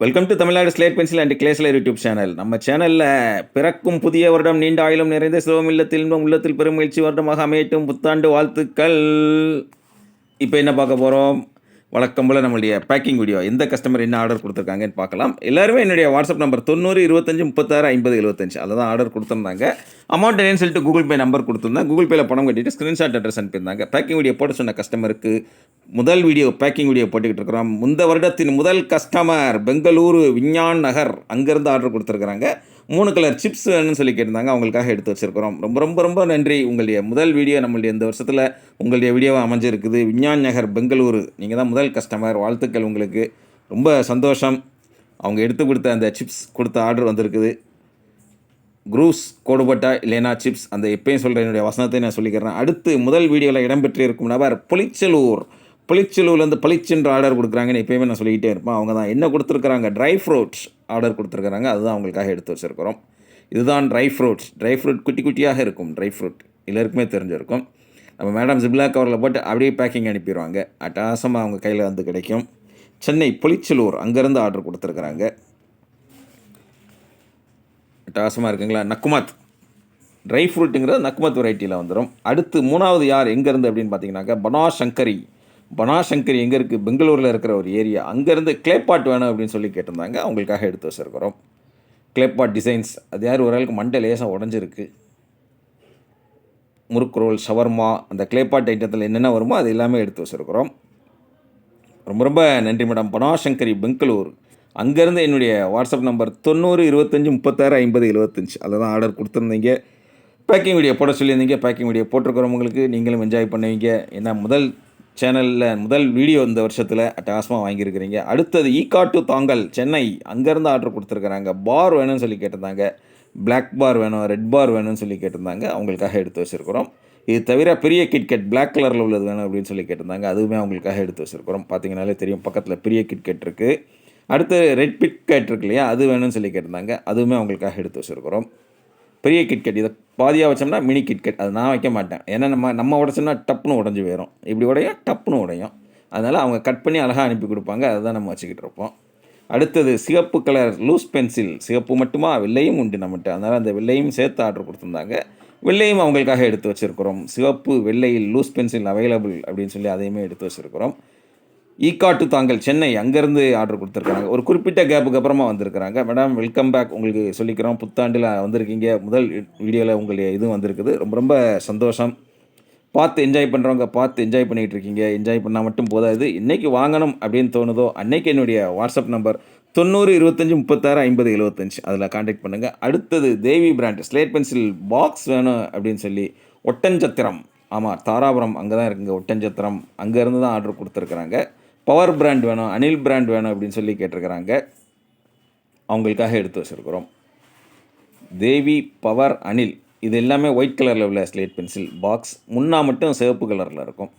Welcome to Tamil Nadu slate pencil and clay slate YouTube channel. நம்ம சேனலில் பிறக்கும் புதிய வருடம் நீண்ட ஆயுளும் நிறைந்த சிவம் இல்லத்தில் இன்பம் உள்ளத்தில் பெருமகிழ்ச்சி வருடமாக அமையட்டும் புத்தாண்டு வாழ்த்துக்கள். இப்போ என்ன பார்க்க போகிறோம்? வழக்கம் போல் நம்மளுடைய பேக்கிங் வீடியோ. எந்த கஸ்டமர் என்ன ஆர்டர் கொடுத்துருக்காங்கன்னு பார்க்கலாம். எல்லாருமே என்னுடைய வாட்ஸ்அப் நம்பர் 90 25 36 50 75 அதில் தான் ஆர்டர் கொடுத்துருந்தாங்க. அமௌண்ட் என்னன்னு சொல்லிட்டு கூகுள் பே நம்பர் கொடுத்துருந்தேன். கூகுள் பேயில் பணம் கட்டிட்டு ஸ்க்ரீன்ஷாட் அட்ரஸ் அனுப்பியிருந்தாங்க. பேக்கிங் வீடியோ போட்டு சொன்ன கஸ்டமருக்கு முதல் வீடியோ பேக்கிங் வீடியோ போட்டுக்கிட்டு இருக்கிறோம். இந்த வருடத்தின் முதல் கஸ்டமர் பெங்களூரு விஞ்ஞான் நகர், அங்கேருந்து ஆர்டர் கொடுத்துருக்குறாங்க. 3 கலர் சிப்ஸ் வேணும்னு சொல்லி கேட்டிருந்தாங்க. அவங்களுக்காக எடுத்து வச்சுருக்கிறோம். ரொம்ப ரொம்ப ரொம்ப நன்றி. உங்களுடைய முதல் வீடியோ நம்மளுடைய இந்த வருஷத்தில் உங்களுடைய வீடியோவை அமைஞ்சிருக்குது. விஞ்ஞான் நகர் பெங்களூரு, நீங்கள் தான் முதல் கஸ்டமர். வாழ்த்துக்கள் உங்களுக்கு. ரொம்ப சந்தோஷம். அவங்க எடுத்து கொடுத்த அந்த சிப்ஸ் கொடுத்த ஆர்டர் வந்திருக்குது. குரூஸ் கோடுபட்டா இல்லைனா சிப்ஸ், அந்த எப்பயும் சொல்கிற என்னுடைய வசனத்தை நான் சொல்லிக்கிறேன். அடுத்து முதல் வீடியோவில் இடம்பெற்று இருக்கும் நபர் பொலிச்சலூர்லேருந்து பளிச்சென்ற ஆர்டர் கொடுக்குறாங்கன்னு எப்போயுமே நான் சொல்லிக்கிட்டே இருப்பேன். அவங்க தான் என்ன கொடுத்துருக்குறாங்க, ட்ரை ஃப்ரூட்ஸ் ஆர்டர் கொடுத்துருக்குறாங்க. அதுதான் அவங்களுக்காக எடுத்து வச்சுருக்கிறோம். இதுதான் ட்ரை ஃப்ரூட் குட்டி குட்டியாக இருக்கும். ட்ரை ஃப்ரூட் எல்லாருக்குமே தெரிஞ்சிருக்கும். நம்ம மேடம் ஜிப்லா கவரில் போட்டு அப்படியே பேக்கிங் அனுப்பிடுவாங்க. அட்டாசமாக அவங்க கையில் வந்து கிடைக்கும். சென்னை பொலிச்சலூர், அங்கேருந்து ஆர்டர் கொடுத்துருக்குறாங்க. அட்டாசமாக இருக்குங்களா. நக்குமத் ட்ரை ஃப்ரூட்டுங்கிறது நக்குமத் வெரைட்டியில் வந்துடும். அடுத்து 3வது யார் எங்கேருந்து அப்படின்னு பார்த்தீங்கன்னாக்கா பனாசங்கரி எங்கே இருக்குது, பெங்களூரில் இருக்கிற ஒரு ஏரியா. அங்கேருந்து கிளேபாட் வேணும் அப்படின்னு சொல்லி கேட்டிருந்தாங்க. அவங்களுக்காக எடுத்து வச்சுருக்கிறோம். கிளேபாட் டிசைன்ஸ், அது யார் ஒரு ஆளுக்கு மண்டை லேசாக உடஞ்சிருக்கு. முறுக்கு ரோல், ஷவர்மா, அந்த கிளேபாட் ஐட்டத்தில் என்னென்ன வருமோ அது எல்லாமே எடுத்து வச்சுருக்கிறோம். ரொம்ப ரொம்ப நன்றி மேடம். பனாசங்கரி பெங்களூர், அங்கேருந்து என்னுடைய வாட்ஸ்அப் நம்பர் 90 25 36 50 75 அதில் தான் ஆர்டர் கொடுத்துருந்தீங்க. பேக்கிங் வீடியோ போட சொல்லியிருந்தீங்க. பேக்கிங் வீடியோ போட்டிருக்கிறவங்களுக்கு நீங்களும் என்ஜாய் பண்ணுவீங்க. ஏன்னா முதல் சேனலில் முதல் வீடியோ இந்த வருஷத்தில் அட்டகாசமாக வாங்கியிருக்கிறீங்க. அடுத்தது ஈகாட்டு தாங்கல் சென்னை, அங்கேருந்து ஆர்டர் கொடுத்துருக்குறாங்க. பார் வேணும்னு சொல்லி கேட்டிருந்தாங்க. பிளாக் பார் வேணும், ரெட் பார் வேணும்னு சொல்லி கேட்டிருந்தாங்க. அவங்களுக்காக எடுத்து வச்சுருக்கிறோம். இது தவிர பெரிய கிட்கெட் பிளாக் கலரில் உள்ளது வேணும் அப்படின்னு சொல்லி கேட்டிருந்தாங்க. அதுவுமே அவங்களுக்காக எடுத்து வச்சுருக்கிறோம். பார்த்தீங்கனாலே தெரியும், பக்கத்தில் பெரிய கிட்கெட் இருக்குது. அடுத்து ரெட் கிட்கெட் இருக்கு இல்லையா, அது வேணும்னு சொல்லி கேட்டிருந்தாங்க. அதுவுமே அவங்களுக்காக எடுத்து வச்சுருக்கிறோம். பெரிய கிட்கெட் இதை பாதியாக வச்சோம்னா மினி கிட்கெட், அது நான் வைக்க மாட்டேன். ஏன்னா நம்ம உடச்சோம்னா டப்புன்னு உடஞ்சி போயிடும். இப்படி உடையும், டப்புன்னு உடையும். அதனால் அவங்க கட் பண்ணி அழகாக அனுப்பி கொடுப்பாங்க. அதுதான் நம்ம வச்சுக்கிட்டு இருப்போம். அடுத்தது சிவப்பு கலர் லூஸ் பென்சில். சிவப்பு மட்டுமா, வெள்ளையும் உண்டு நம்மகிட்ட. அதனால் அந்த வெள்ளையும் சேர்த்து ஆர்டர் கொடுத்துருந்தாங்க. வெள்ளையும் அவங்களுக்காக எடுத்து வச்சுருக்கிறோம். சிவப்பு வெள்ளையில் லூஸ் பென்சில் அவைலபிள் அப்படின்னு சொல்லி அதையுமே எடுத்து வச்சுருக்கிறோம். ஈகாட்டு தாங்கல் சென்னை, அங்கேருந்து ஆர்டர் கொடுத்துருக்காங்க. ஒரு குறிப்பிட்ட கேப்புக்கு அப்புறமா வந்திருக்கிறாங்க. மேடம் வெல்கம் பேக், உங்களுக்கு சொல்லிக்கிறோம். புத்தாண்டில் வந்திருக்கீங்க. முதல் வீடியோவில் உங்களுடைய இதுவும் வந்திருக்குது. ரொம்ப ரொம்ப சந்தோஷம். பார்த்து என்ஜாய் பண்ணுறவங்க பார்த்து என்ஜாய் பண்ணிகிட்டு இருக்கீங்க. என்ஜாய் பண்ணால் மட்டும் போதாது. இன்றைக்கி வாங்கணும் அப்படின்னு தோணுதோ அன்றைக்கி என்னுடைய வாட்ஸ்அப் நம்பர் 90 25 36 50 75 அதில் கான்டாக்ட் பண்ணுங்கள். அடுத்தது தேவி பிராண்ட் ஸ்லேட் பென்சில் பாக்ஸ் வேணும் அப்படின்னு சொல்லி ஒட்டஞ்சத்திரம், ஆமாம் தாராபுரம் அங்கே தான் இருக்குங்க. ஒட்டஞ்சத்திரம் அங்கேருந்து தான் ஆர்டர் கொடுத்துருக்குறாங்க. பவர் பிராண்ட் வேணும், அனில் பிராண்ட் வேணும் அப்படின்னு சொல்லி கேட்டிருக்கிறாங்க. அவங்களுக்காக எடுத்து வச்சுருக்கிறோம். தேவி, பவர், அனில், இது எல்லாமே ஒயிட் கலரில் உள்ள ஸ்லேட் பென்சில் பாக்ஸ். முன்னா மட்டும் சிவப்பு கலரில் இருக்கும்.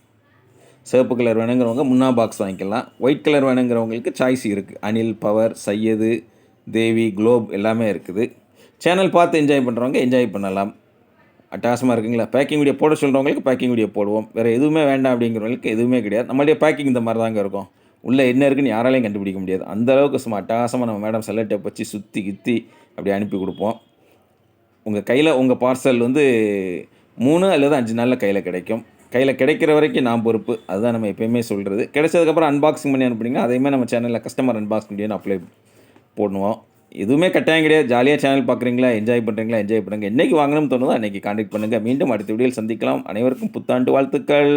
சிவப்பு கலர் வேணுங்கிறவங்க முன்னா பாக்ஸ் வாங்கிக்கலாம். ஒயிட் கலர் வேணுங்கிறவங்களுக்கு சாய்ஸ் இருக்குது. அனில், பவர், சையது, தேவி, குளோப் எல்லாமே இருக்குது. சேனல் பார்த்து என்ஜாய் பண்ணுறவங்க என்ஜாய் பண்ணலாம். அட்டகாசமாக இருக்குங்களா. பேக்கிங் வீடியோ போட சொல்கிறவங்களுக்கு பேக்கிங் வீடியோ போடுவோம். வேறு எதுவுமே வேண்டாம் அப்படிங்கிறவங்களுக்கு எதுவுமே கிடையாது. நம்மளுடைய பேக்கிங் இந்த மாதிரி தாங்க இருக்கும். உள்ளே என்ன இருக்குன்னு யாராலையும் கண்டுபிடிக்க முடியாது. அந்தளவுக்கு சும்மா அட்டகாசமாக நம்ம மேடம் செல்லோ டேப் வச்சு சுற்றி கித்தி அப்படி அனுப்பி கொடுப்போம். உங்கள் கையில் உங்கள் பார்சல் 3 அல்லது 5 நாளில் கையில் கிடைக்கும். கையில் கிடைக்கிற வரைக்கும் நான் பொறுப்பு. அதுதான் நம்ம எப்போயுமே சொல்கிறது. கிடைச்சதுக்கப்புறம் அன்பாக்சிங் பண்ணி அனுப்புனீங்க. அதேமாதிரி நம்ம சேனலில் கஸ்டமர் அன்பாக்சிங் வீடியோன்னு அப்ளை போடுவோம். எதுவுமே கட்டாயம் கிடையாது. ஜாலியாக சேனல் பார்க்குறீங்களா, என்ஜாய் பண்ணுறீங்களா, என்ஜாய் பண்ணுங்கள். என்றைக்கு வாங்கணும்னு தோணுதோ அன்றைக்கி கான்டாக்ட் பண்ணுங்கள். மீண்டும் அடுத்த வீடியோவில் சந்திக்கலாம். அனைவருக்கும் புத்தாண்டு வாழ்த்துக்கள்.